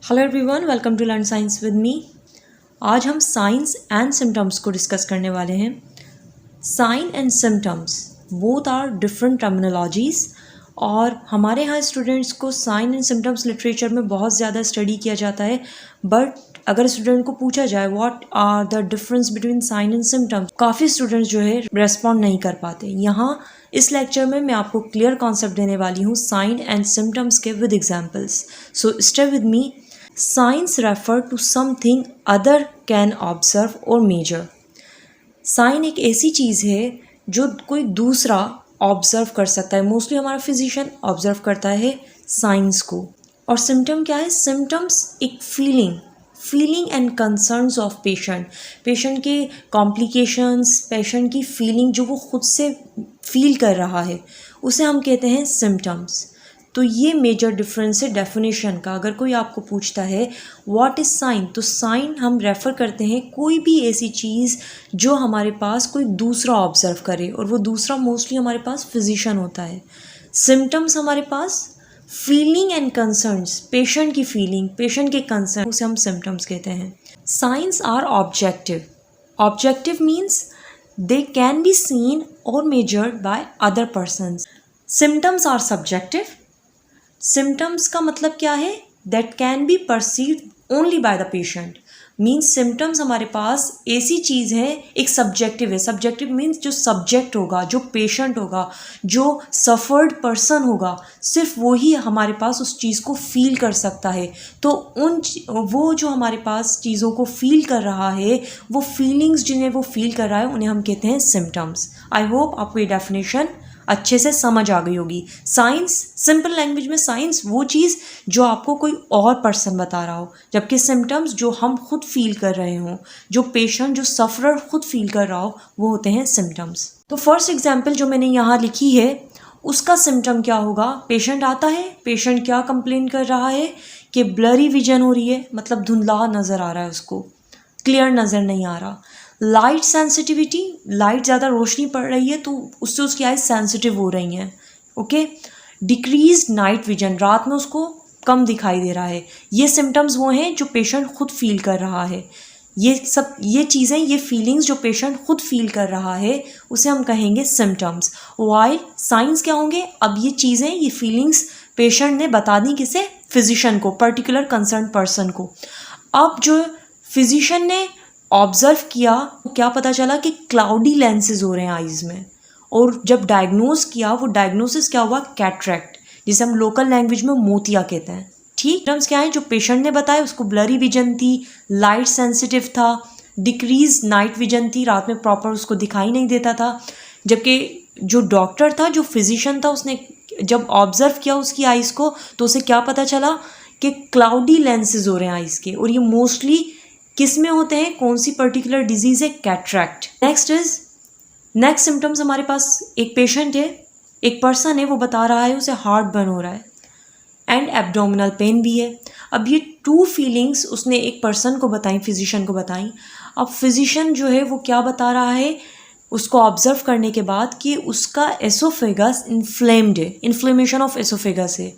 Hello everyone, welcome to learn science with me. आज हम science and symptoms को discuss करने वाले हैं। Sign and symptoms both are different terminologies और हमारे यहाँ स्टूडेंट्स को साइन एंड सिम्टम्स लिटरेचर में बहुत ज़्यादा स्टडी किया जाता है। बट अगर स्टूडेंट को पूछा जाए what are the difference between sign and symptoms, काफ़ी स्टूडेंट्स जो है रेस्पॉन्ड नहीं कर पाते। यहाँ इस लेक्चर में मैं आपको क्लियर कॉन्सेप्ट देने वाली हूँ साइन एंड सिम्टम्स के with examples. So stay with me. Signs refer to something other can observe or measure. Sign एक ऐसी चीज़ है जो कोई दूसरा ऑब्जर्व कर सकता है। मोस्टली हमारा फिजिशियन ऑब्जर्व करता है साइंस को। और सिम्टम क्या है? सिम्टम्स एक feeling and concerns of patient के कॉम्प्लिकेशंस, पेशेंट की फीलिंग जो वो खुद से फील कर रहा है, उसे हम कहते हैं सिम्टम्स। तो ये मेजर डिफरेंस है डेफिनेशन का। अगर कोई आपको पूछता है व्हाट इज़ साइन, तो साइन हम रेफ़र करते हैं कोई भी ऐसी चीज़ जो हमारे पास कोई दूसरा ऑब्जर्व करे, और वो दूसरा मोस्टली हमारे पास फिजिशियन होता है। सिम्टम्स हमारे पास फीलिंग एंड कंसर्न्स, पेशेंट की फीलिंग, पेशेंट के कंसर्न, उसे हम सिम्टम्स कहते हैं। Signs are objective means they can be seen और measured by other persons. Symptoms are subjective. Symptoms का मतलब क्या है? That can be perceived only by the patient. Means symptoms हमारे पास ऐसी चीज़ है, एक सब्जेक्टिव है। सब्जेक्टिव मीन्स जो सब्जेक्ट होगा, जो पेशेंट होगा, जो सफ़र्ड पर्सन होगा, सिर्फ वो ही हमारे पास उस चीज़ को फील कर सकता है। तो वो जो हमारे पास चीज़ों को फील कर रहा है, वो फीलिंग्स जिन्हें वो फील कर रहा है, उन्हें हम कहते हैं सिम्टम्स। आई होप आपको ये डेफिनेशन अच्छे से समझ आ गई होगी। साइंस, सिंपल लैंग्वेज में साइंस वो चीज़ जो आपको कोई और पर्सन बता रहा हो, जबकि सिम्टम्स जो हम खुद फील कर रहे हों, जो पेशेंट, जो सफ़रर खुद फील कर रहा हो, वो होते हैं सिम्टम्स। तो फर्स्ट एग्जांपल जो मैंने यहाँ लिखी है, उसका सिम्टम क्या होगा? पेशेंट आता है, पेशेंट क्या कंप्लेन कर रहा है कि ब्लरी विजन हो रही है, मतलब धुंधला नज़र आ रहा है, उसको क्लियर नज़र नहीं आ रहा। लाइट सेंसिटिविटी, लाइट ज़्यादा रोशनी पड़ रही है तो उससे उसकी आइज सेंसिटिव हो रही हैं। ओके। डिक्रीज नाइट विजन, रात में उसको कम दिखाई दे रहा है। ये सिम्टम्स वो हैं जो पेशेंट खुद फील कर रहा है। ये चीज़ें, ये फीलिंग्स जो पेशेंट खुद फील कर रहा है, उसे हम कहेंगे सिम्टम्स। वाइल साइंस क्या होंगे? अब ये चीज़ें, ये फीलिंग्स पेशेंट ने बता दी किसे? फिजिशियन को, पर्टिकुलर कंसर्न पर्सन को। अब जो फिजिशियन ने ऑब्जर्व किया, क्या पता चला कि क्लाउडी लेंसेज हो रहे हैं आइज़ में। और जब डायग्नोज किया, वो डायग्नोसिस क्या हुआ? कैटरैक्ट, जिसे हम लोकल लैंग्वेज में मोतिया कहते हैं। ठीक, टर्म्स क्या है जो पेशेंट ने बताया? उसको ब्लरी विजन थी, लाइट सेंसिटिव था, डिक्रीज नाइट विजन थी, रात में प्रॉपर उसको दिखाई नहीं देता था। जबकि जो डॉक्टर था, जो फिजिशियन था, उसने जब ऑब्जर्व किया उसकी आइज़ को, तो उसे क्या पता चला कि क्लाउडी लेंसेज हो रहे हैं आइज़ के। और ये मोस्टली किस में होते हैं? कौन सी पर्टिकुलर डिजीज़ है? कैटरैक्ट। नेक्स्ट सिम्टम्स हमारे पास, एक पेशेंट है, एक पर्सन है, वो बता रहा है उसे हार्ट बर्न हो रहा है एंड एब्डोमिनल पेन भी है। अब ये टू फीलिंग्स उसने एक पर्सन को बताई, फिजिशियन को बताई। अब फिजिशियन जो है वो क्या बता रहा है उसको ऑब्जर्व करने के बाद कि उसका एसोफेगस इन्फ्लेम्ड है, इन्फ्लेमेशन ऑफ एसोफेगस है।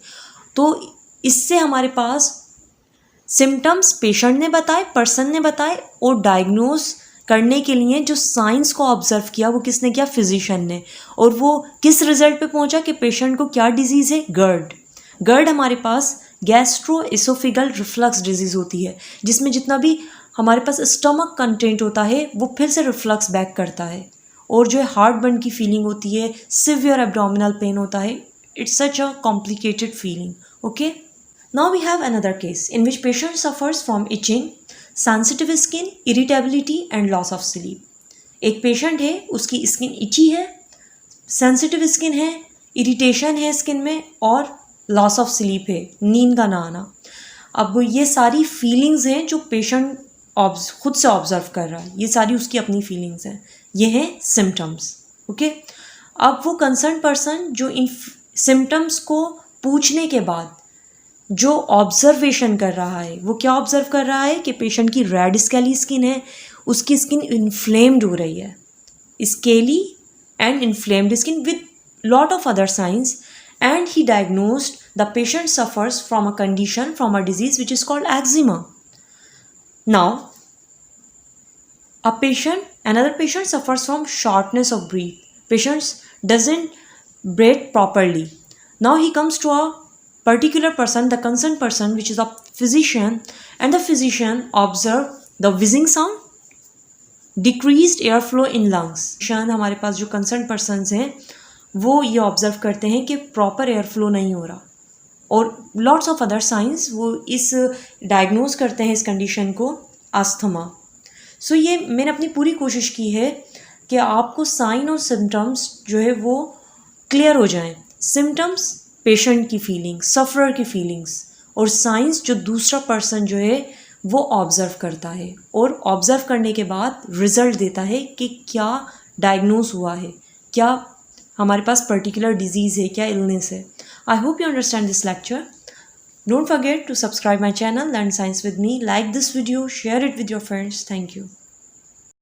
तो इससे हमारे पास सिम्टम्स पेशेंट ने बताए, पर्सन ने बताए, और डायग्नोज करने के लिए जो साइंस को ऑब्जर्व किया वो किसने किया? फिजिशियन ने। और वो किस रिजल्ट पे पहुंचा कि पेशेंट को क्या डिजीज़ है? गर्ड हमारे पास गैस्ट्रो एसोफेगल रिफ्लक्स डिजीज़ होती है, जिसमें जितना भी हमारे पास स्टमक कंटेंट होता है वो फिर से रिफ्लक्स बैक करता है। और जो है हार्ट बर्न की फीलिंग होती है, सिवियर एब्डोमिनल पेन होता है। It's such a complicated feeling. Okay. Now we have another case in which patient suffers from itching, sensitive skin, irritability and loss of sleep. एक पेशेंट है, उसकी skin इची है, sensitive skin है, irritation है skin में, और लॉस ऑफ स्लीप है, नींद का ना आना। अब ये सारी फीलिंग्स हैं जो पेशेंट खुद से ऑब्जर्व कर रहा है, ये सारी उसकी अपनी फीलिंग्स हैं। ये हैं सिम्टम्स। ओके। अब वो कंसर्न पर्सन जो इन सिम्टम्स को पूछने के बाद जो ऑब्जर्वेशन कर रहा है, वो क्या ऑब्जर्व कर रहा है कि पेशेंट की रेड स्केली स्किन है, उसकी स्किन इन्फ्लेम्ड हो रही है, scaly and inflamed skin with lot of other science, and he diagnosed the patient suffers from a condition, from a disease which is called eczema. Now another patient suffers from shortness of breath. Patient doesn't breathe properly. Now he comes to a particular person, the concerned person, which is a physician, and the physician observe the wheezing sound, decreased airflow in lungs. हमारे पास जो concerned persons हैं वो ये observe करते हैं कि proper air flow नहीं हो रहा, और लॉट्स ऑफ अदर साइंस वो इस डायग्नोज करते हैं इस कंडीशन को अस्थमा. सो ये मैंने अपनी पूरी कोशिश की है कि आपको साइन और सिम्टम्स जो है वो क्लियर हो जाएं. सिम्टम्स पेशेंट की फीलिंग्स, सफ़रर की फीलिंग्स, और साइंस जो दूसरा पर्सन जो है वो ऑब्ज़र्व करता है, और ऑब्ज़र्व करने के बाद रिज़ल्ट देता है कि क्या डायग्नोज हुआ है, क्या हमारे पास पर्टिकुलर डिजीज़ है, क्या इलनेस है. I hope you understand this lecture. Don't forget to subscribe my channel learn science with me. Like this video, share it with your friends. Thank you.